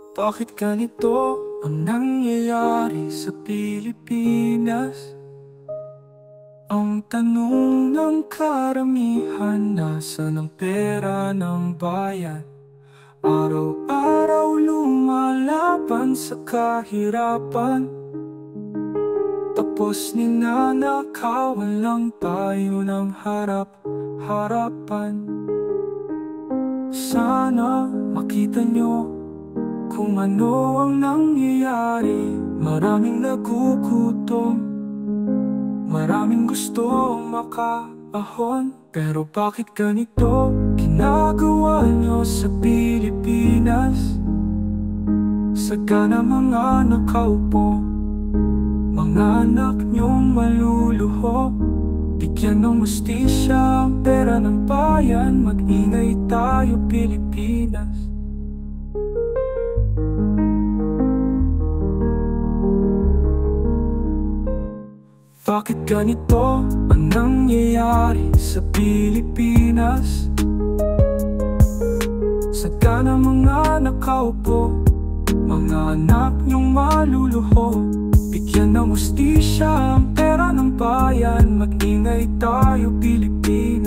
Bakit ganito ang nangyayari sa Pilipinas? Ang tanong ng karamihan, nasaan ang pera ng bayan? Araw-araw lumalaban sa kahirapan, tapos ninanakawan lang tayo ng harap-harapan. Sana makita nyo kung ano ang nangyayari. Maraming nagugutom, maraming gusto makaahon. Pero bakit ganito ginagawa nyo sa Pilipinas? Saka na mga nakaupo, mga anak nyong maluluho. Bigyan ng hustisya ang pera ng bayan. Mag-ingay tayo, Pilipinas. Bakit ganito ang nangyayari sa Pilipinas? Saka na mga nakaupo, mga anak nyong maluluho. Bigyan ng hustisya ang pera ng bayan. Mag-ingay tayo, Pilipinas.